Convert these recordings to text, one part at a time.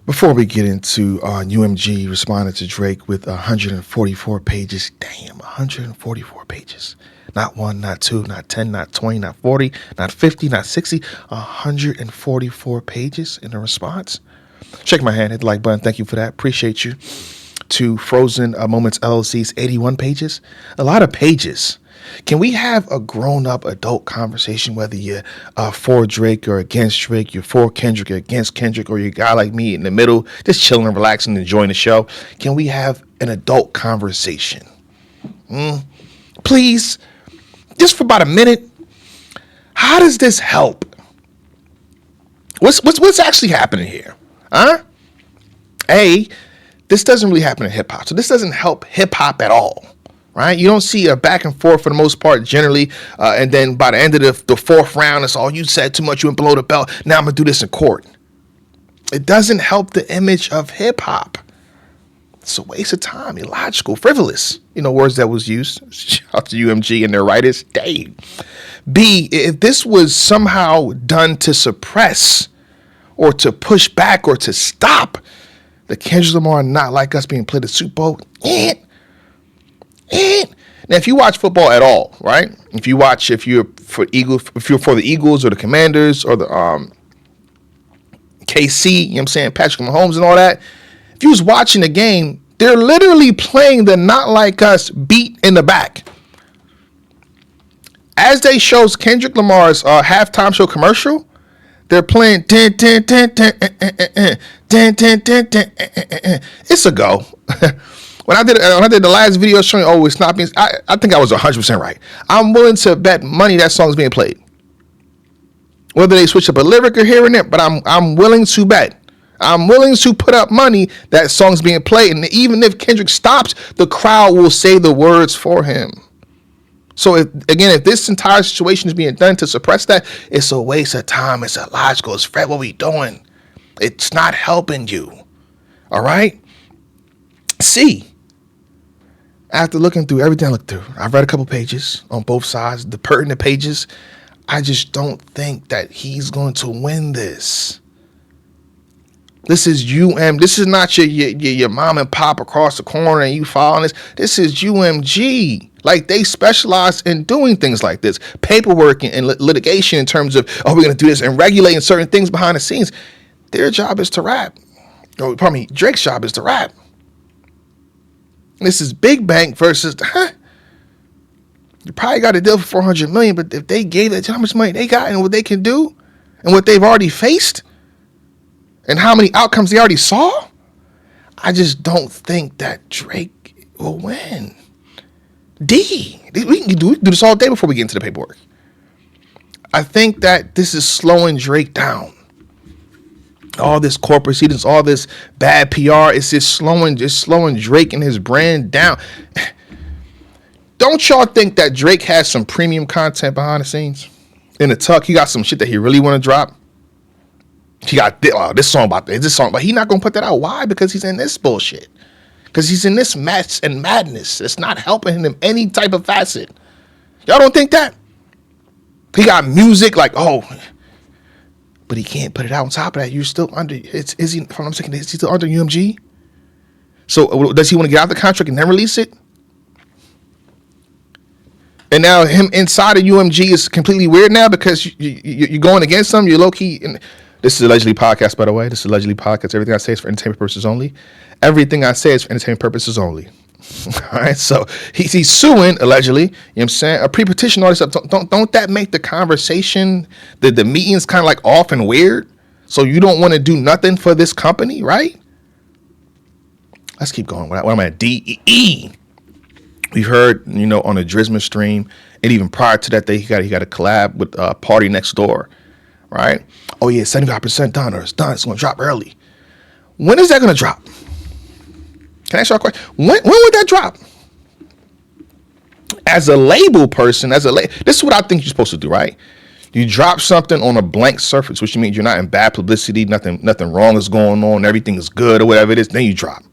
Before we get into UMG responding to Drake with 144 pages, damn, 144 pages. Not one, not two, not 10, not 20, not 40, not 50, not 60, 144 pages in the response. Shake my hand, hit the like button. Thank you for that. Appreciate you. To Frozen Moments LLC's 81 pages. A lot of pages. Can we have a grown-up adult conversation, whether you're for Drake or against Drake, you're for Kendrick or against Kendrick, or you're a guy like me in the middle, just chilling and relaxing, enjoying the show? Can we have an adult conversation? Please, just for about a minute. How does this help? What's actually happening here? This doesn't really happen in hip-hop, so this doesn't help hip-hop at all. Right? You don't see a back and forth for the most part generally. And then by the end of the fourth round, it's all, you said too much, you went below the belt. Now I'm going to do this in court. It doesn't help the image of hip hop. It's a waste of time, illogical, frivolous. Words that was used. Shout out to UMG and their writers. Dave. B, if this was somehow done to suppress or to push back or to stop the Kendrick Lamar Not Like Us being played at Super Bowl, now, if you watch football at all, right? If you're for the Eagles or the Commanders or the KC, you know what I'm saying, Patrick Mahomes and all that, if you was watching the game, they're literally playing the Not Like Us beat in the back. As they shows Kendrick Lamar's halftime show commercial, they're playing it's a go. When I did the last video showing, it's not being, I think I was 100% right. I'm willing to bet money that song's being played. Whether they switch up a lyric or here and there, but I'm willing to bet. I'm willing to put up money that song's being played. And even if Kendrick stops, the crowd will say the words for him. So if this entire situation is being done to suppress that, it's a waste of time. It's illogical. It's Fred, what we doing? It's not helping you. All right? C. After looking through everything I looked through, I've read a couple pages on both sides, the pertinent pages. I just don't think that he's going to win this. This is This is not your mom and pop across the corner and you following this. This is UMG. Like, they specialize in doing things like this. Paperwork and litigation in terms of, we're going to do this and regulating certain things behind the scenes. Their job is to rap. Drake's job is to rap. This is Big Bank versus, you probably got a deal for $400 million, but if they gave that, how much money they got and what they can do and what they've already faced and how many outcomes they already saw, I just don't think that Drake will win. D, we can do this all day before we get into the paperwork. I think that this is slowing Drake down. All this corporate proceedings, all this bad PR, it's just slowing Drake and his brand down. Don't y'all think that Drake has some premium content behind the scenes? In the tuck, he got some shit that he really want to drop. He got this song, but he's not gonna put that out. Why? Because he's in this bullshit. Because he's in this mess and madness. It's not helping him any type of facet. Y'all don't think that? He got music but he can't put it out on top of that. You're still under. Is he? If I'm saying, is he still under UMG? So does he want to get out the contract and then release it? And now him inside of UMG is completely weird now because you're going against him. You're low key. And this is allegedly podcast, by the way. This is allegedly podcast. Everything I say is for entertainment purposes only. Everything I say is for entertainment purposes only. All right, so he's suing allegedly. You know what I'm saying? A pre-petition, all this stuff. Don't that make the conversation, the meetings kind of like off and weird? So you don't want to do nothing for this company, right? Let's keep going. What am I at? D-E. We've heard, on the Drizma stream, and even prior to that, he got a collab with Party Next Door, right? Oh yeah, 75% done, or it's done. It's gonna drop early. When is that gonna drop? Can I ask you a question? When would that drop? As a label person, this is what I think you're supposed to do, right? You drop something on a blank surface, which means you're not in bad publicity, nothing wrong is going on, everything is good or whatever it is, then you drop.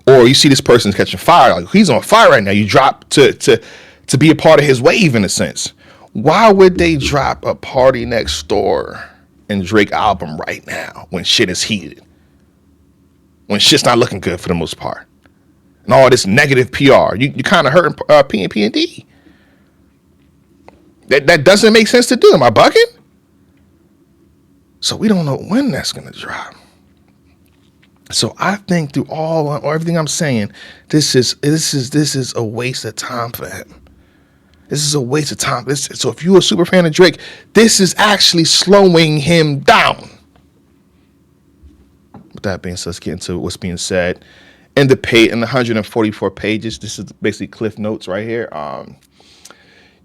Or you see this person's catching fire, like he's on fire right now, you drop to be a part of his wave in a sense. Why would they drop a Party Next Door and Drake album right now when shit is heated? when shit's not looking good for the most part. And all this negative PR. You kind of hurting P&D. That doesn't make sense to do. Am I bugging? So we don't know when that's going to drop. So I think through everything I'm saying, this is a waste of time for him. This is a waste of time. So if you're a super fan of Drake, this is actually slowing him down. With that being said, let's get into what's being said in the 144 pages. This is basically Cliff Notes right here.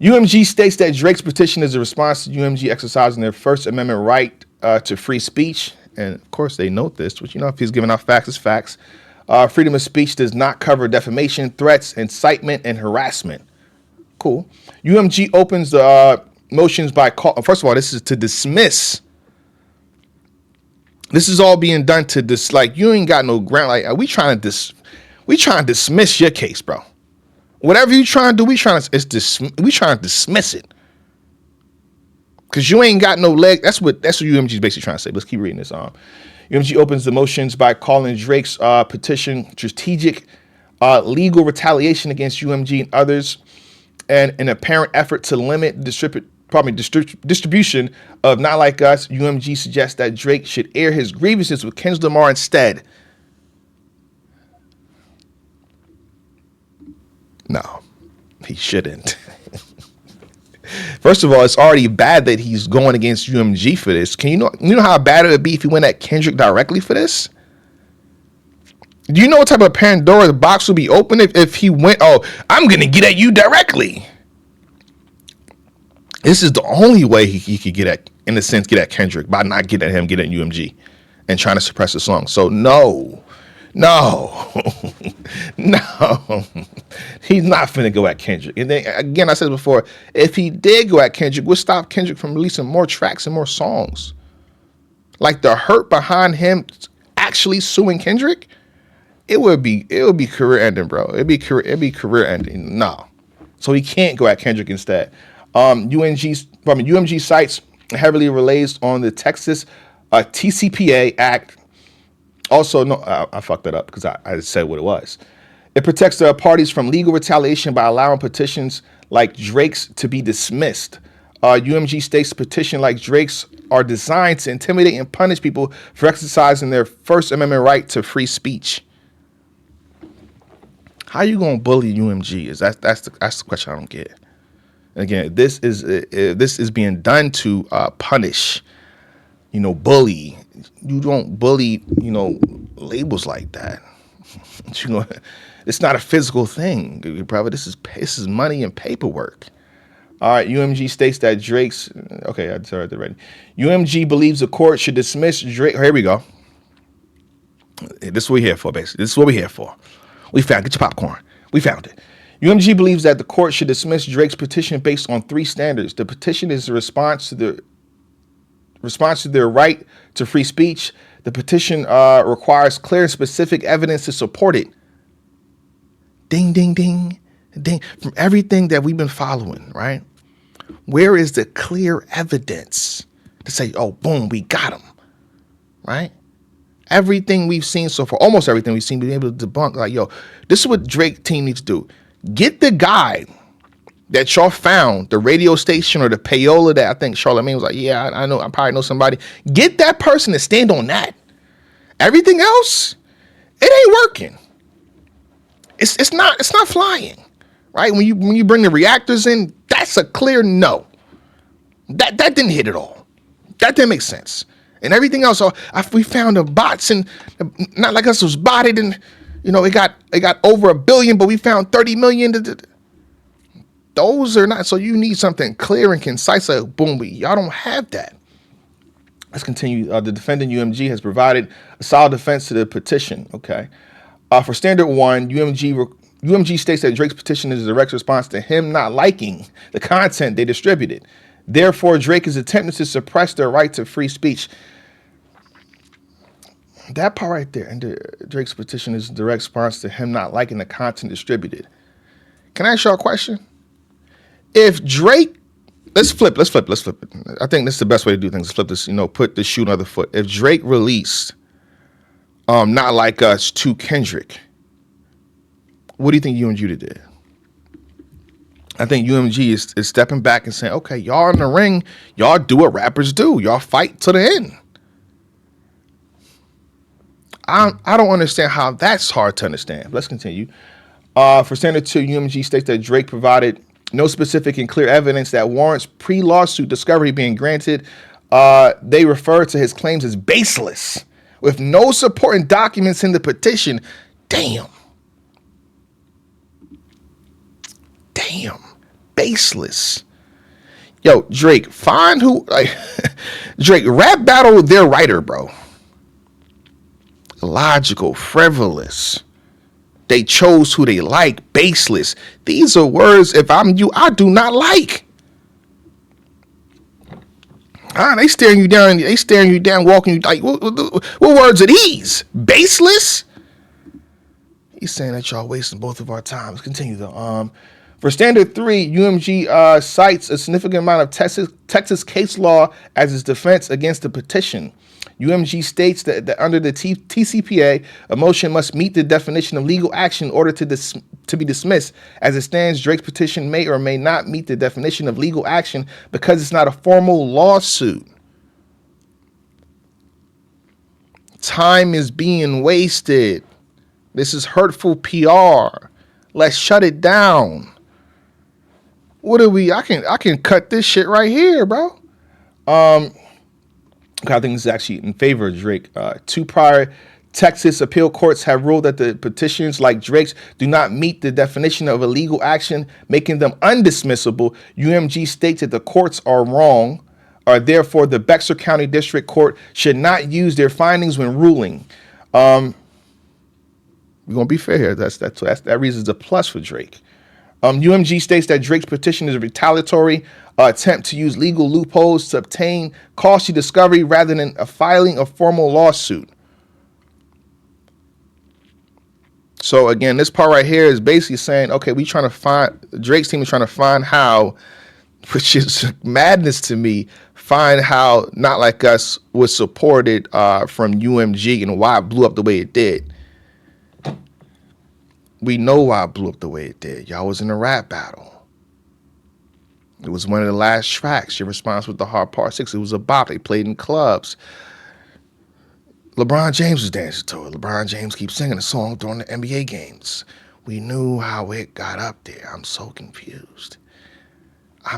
UMG states that Drake's petition is a response to UMG exercising their First Amendment right to free speech. And of course they note this, but if he's giving out facts, it's facts. Freedom of speech does not cover defamation, threats, incitement, and harassment. Cool. UMG opens the motions by call. First of all, this is to dismiss. This is all being done to this. Like, you ain't got no ground. Like, we trying to dismiss your case, bro. Whatever you trying to do, we trying to dismiss it. Because you ain't got no leg. That's what UMG is basically trying to say. Let's keep reading this. UMG opens the motions by calling Drake's petition strategic legal retaliation against UMG and others, and an apparent effort to limit distribution of Not Like Us. UMG suggests that Drake should air his grievances with Kendrick Lamar instead. No, he shouldn't. First of all, it's already bad that he's going against UMG for this. You know how bad it would be if he went at Kendrick directly for this? Do you know what type of Pandora's box would be open if he went, I'm going to get at you directly? This is the only way he could get at Kendrick, by not getting at him, get at UMG and trying to suppress the song. So no, he's not finna go at Kendrick. And then again, I said before, if he did go at Kendrick, we'll stop Kendrick from releasing more tracks and more songs. Like, the hurt behind him actually suing Kendrick, it would be career ending, bro. It'd be career ending. No. So he can't go at Kendrick instead. UMG cites heavily relays on the Texas TCPA Act. Also, no, I fucked that up because I said what it was. It protects the parties from legal retaliation by allowing petitions like Drake's to be dismissed. UMG states petition like Drake's are designed to intimidate and punish people for exercising their First Amendment right to free speech. How you gonna bully UMG? That's the question I don't get. And again, this is being done to punish, bully. You don't bully, labels like that. It's not a physical thing, brother. This is money and paperwork. All right, UMG states that Drake's. Okay, I started already. UMG believes the court should dismiss Drake. Here we go. This is what we're here for, basically. This is what we're here for. We found. Get your popcorn. We found it. UMG believes that the court should dismiss Drake's petition based on three standards. The petition is a response to their right to free speech. The petition requires clear and specific evidence to support it. Ding, ding, ding, ding. From everything that we've been following, right? Where is the clear evidence to say, oh, boom, we got him, right? Everything we've seen so far, almost everything we've seen, being able to debunk, like, yo, this is what Drake team needs to do. Get the guy that y'all found, the radio station or the payola that I think Charlamagne was like, yeah, I know, I probably know somebody. Get that person to stand on that. Everything else, it ain't working. It's not flying, right? When you bring the reactors in, that's a clear no. That didn't hit at all. That didn't make sense. And everything else, we found the bots, and Not Like Us was botted, and it got over 1 billion, but we found 30 million. Those are not. So you need something clear and concise. Like, boom, but y'all don't have that. Let's continue. The defendant UMG has provided a solid defense to the petition. Okay. For standard one, UMG states that Drake's petition is a direct response to him not liking the content they distributed. Therefore, Drake is attempting to suppress their right to free speech. That part right there, and Drake's petition is a direct response to him not liking the content distributed. Can I ask y'all a question? If Drake, let's flip it. I think this is the best way to do things. Flip this, put the shoe on the other foot. If Drake released Not Like Us to Kendrick. What do you think UMG did? I think UMG is stepping back and saying, okay, y'all in the ring, y'all do what rappers do. Y'all fight to the end. I don't understand how that's hard to understand. Let's continue. For Standard 2, UMG states that Drake provided no specific and clear evidence that warrants pre-lawsuit discovery being granted. They refer to his claims as baseless, with no supporting documents in the petition. Damn. Baseless. Yo, Drake, find who, like, Drake, rap battle their writer, bro. Illogical, frivolous. They chose who they like, baseless. These are words, if I'm you, I do not like. They staring you down, walking you, like, what words are these? Baseless? He's saying that y'all wasting both of our times. Continue though. For Standard 3, UMG cites a significant amount of Texas case law as its defense against the petition. UMG states that under the TCPA, a motion must meet the definition of legal action in order to be dismissed. As it stands, Drake's petition may or may not meet the definition of legal action because it's not a formal lawsuit. Time is being wasted. This is hurtful PR. Let's shut it down. What are we? I can cut this shit right here, bro. I think this is actually in favor of Drake. Two prior Texas appeal courts have ruled that the petitions like Drake's do not meet the definition of a legal action, making them undismissible. UMG states that the courts are wrong, or therefore the Bexar County District Court should not use their findings when ruling. We're gonna be fair here. That reasons a plus for Drake. UMG states that Drake's petition is a retaliatory attempt to use legal loopholes to obtain costly discovery rather than filing a formal lawsuit. So again, this part right here is basically saying, okay, Drake's team is trying to find how, which is madness to me, find how Not Like Us was supported from UMG and why it blew up the way it did. We know why it blew up the way it did. Y'all was in a rap battle. It was one of the last tracks. Your response with the Hard Part 6. It was a bop. They played in clubs. LeBron James was dancing to it. LeBron James keeps singing the song during the NBA games. We knew how it got up there. I'm so confused. I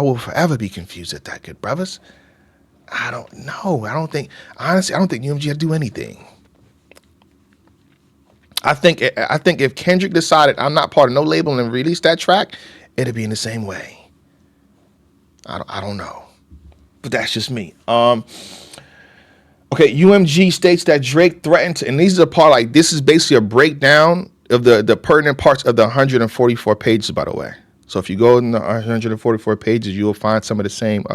will forever be confused at that, good brothers. I don't know. Honestly, I don't think UMG had to do anything. I think if Kendrick decided I'm not part of no label and released that track, it'd be in the same way. I don't know, but that's just me. Okay, UMG states that Drake threatened to, and these are the part, like, this is basically a breakdown of the pertinent parts of the 144 pages, by the way. So if you go in the 144 pages, you will find some of the same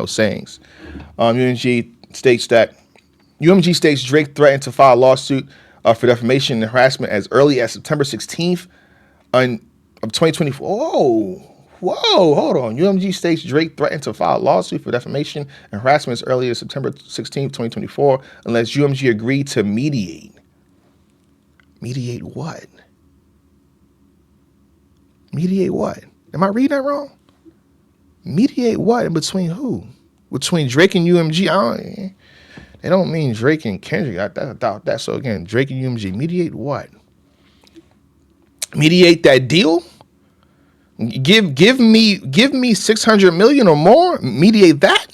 sayings. UMG states Drake threatened to file a lawsuit for defamation and harassment as early as September 16th of 2024. Whoa, hold on. UMG states Drake threatened to file a lawsuit for defamation and harassment as early as September 16th, 2024, unless UMG agreed to mediate. Mediate what? Mediate what? Am I reading that wrong? Mediate what? In between who? Between Drake and UMG? They don't mean Drake and Kendrick. I doubt that. So again, Drake and UMG, mediate what? Mediate that deal? Give me 600 million or more. Mediate that.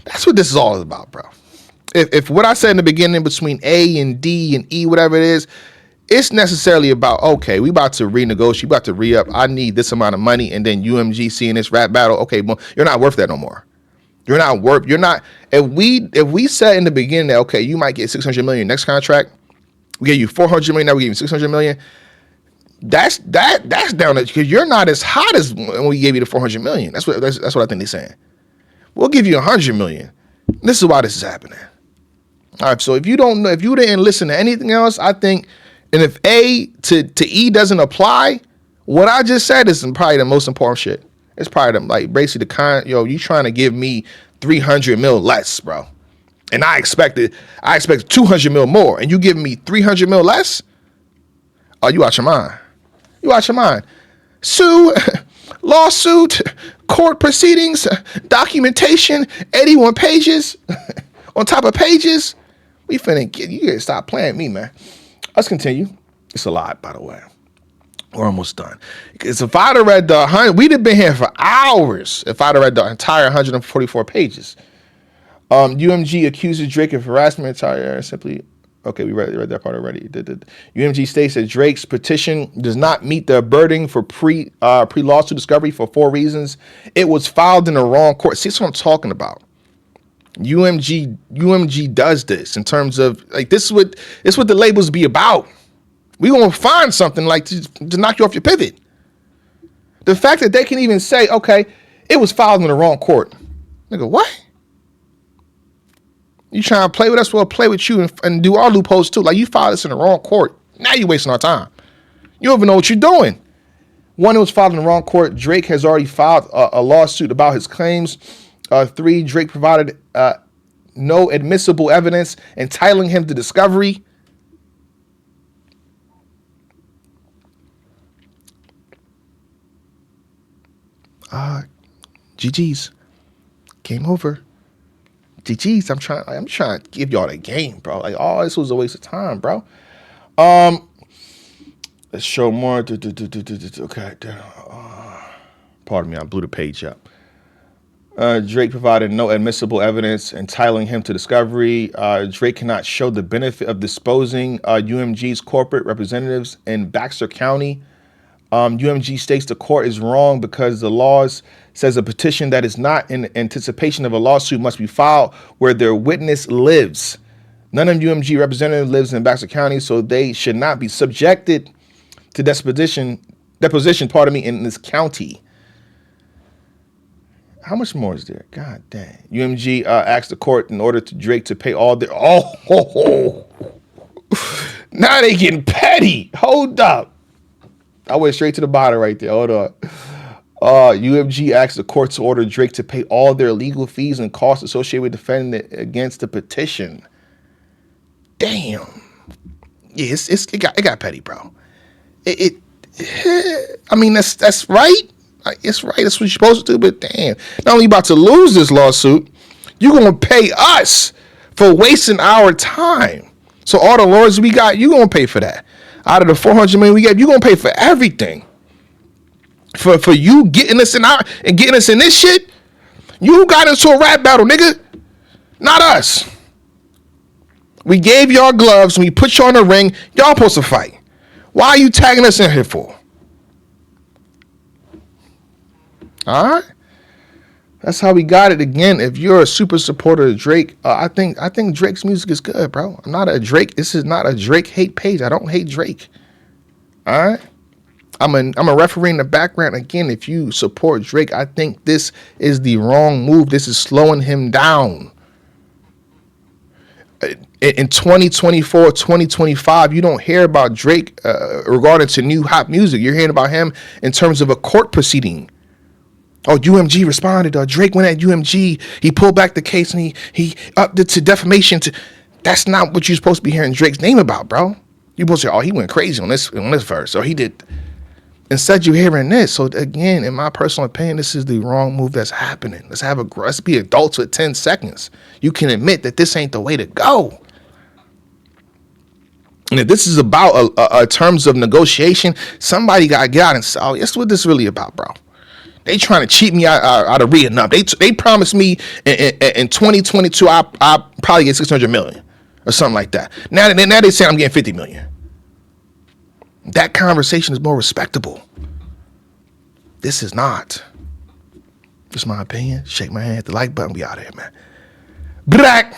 That's what this is all about, bro. If what I said in the beginning between A and D and E, whatever it is, it's necessarily about, okay, we about to renegotiate, we about to re-up. I need this amount of money, and then UMG seeing this rap battle. Okay, well, you're not worth that no more. You're not. If we said in the beginning that, okay, you might get 600 million next contract, we give you 400 million. Now we give you 600 million. That's down because you're not as hot as when we gave you the 400 million. That's what I think they're saying. We'll give you 100 million. This is why this is happening. All right. So if you didn't listen to anything else, I think, and if A to E doesn't apply, what I just said is probably the most important shit. It's probably basically you trying to give me 300 mil less, bro. And I expected 200 mil more, and you giving me 300 mil less? Oh, you out your mind. You out your mind. Sue, lawsuit, court proceedings, documentation, 81 pages on top of pages. We finna get, you gotta stop playing me, man. Let's continue. It's a lot, by the way. We're almost done. Because if I'd have read we'd have been here for hours if I'd have read the entire 144 pages. UMG accuses Drake of harassment. Simply, okay, we read that part already. UMG states that Drake's petition does not meet the burden for pre-lawsuit discovery for 4 reasons. It was filed in the wrong court. See, that's what I'm talking about. UMG does this in terms of like this is what the labels be about. We gonna find something like to knock you off your pivot. The fact that they can even say, okay, it was filed in the wrong court. Nigga, what? You trying to play with us? We'll play with you and do our loopholes too. Like you filed this in the wrong court. Now you're wasting our time. You don't even know what you're doing. One, it was filed in the wrong court. Drake has already filed a lawsuit about his claims. 3, Drake provided no admissible evidence entitling him to discovery. GG's. Game over. GG's. I'm trying to give y'all the game, bro. Like, all this was a waste of time, bro. Let's show more. Okay. Pardon me, I blew the page up. Drake provided no admissible evidence entitling him to discovery. Drake cannot show the benefit of disposing UMG's corporate representatives in Baxter County. UMG states the court is wrong because the laws says a petition that is not in anticipation of a lawsuit must be filed where their witness lives. None of UMG representative lives in Baxter County, so they should not be subjected to deposition, in this county. How much more is there? God dang. UMG asked the court in order to Drake to pay all their... Now they getting petty. Hold up. I went straight to the bottom right there. Hold on. UMG asked the court to order Drake to pay all their legal fees and costs associated with defending it against the petition. Damn. Yeah, it got petty, bro. I mean, that's right. It's right. That's what you're supposed to do. But damn, not only about to lose this lawsuit, you're gonna pay us for wasting our time. So all the lawyers we got, you're gonna pay for that. Out of the 400 million we got, you're gonna pay for everything. For you getting us getting us in this shit, you got into a rap battle, nigga. Not us. We gave y'all gloves and we put y'all in the ring. Y'all supposed to fight. Why are you tagging us in here for? All right. That's how we got it. Again, if you're a super supporter of Drake, I think Drake's music is good, bro. I'm not a Drake. This is not a Drake hate page. I don't hate Drake. All right. I'm a referee in the background. Again, if you support Drake, I think this is the wrong move. This is slowing him down. In 2024, 2025, you don't hear about Drake regarding to new hot music. You're hearing about him in terms of a court proceeding. Oh, UMG responded. Drake went at UMG. He pulled back the case and he upped it to defamation. That's not what you're supposed to be hearing Drake's name about, bro. You're supposed to say, oh, he went crazy on this verse. Or he did. Instead, you're hearing this. So again, in my personal opinion, this is the wrong move that's happening. Let's be adults with 10 seconds. You can admit that this ain't the way to go. And if this is about a terms of negotiation, somebody got to get out and say, oh, that's what this is really about, bro. They trying to cheat me out of re-enough. They promised me in 2022 I probably get 600 million or something like that. Now they say I'm getting 50 million. That conversation is more respectable. This is not. Just my opinion. Shake my hand, hit the like button. We out of here, man. Black.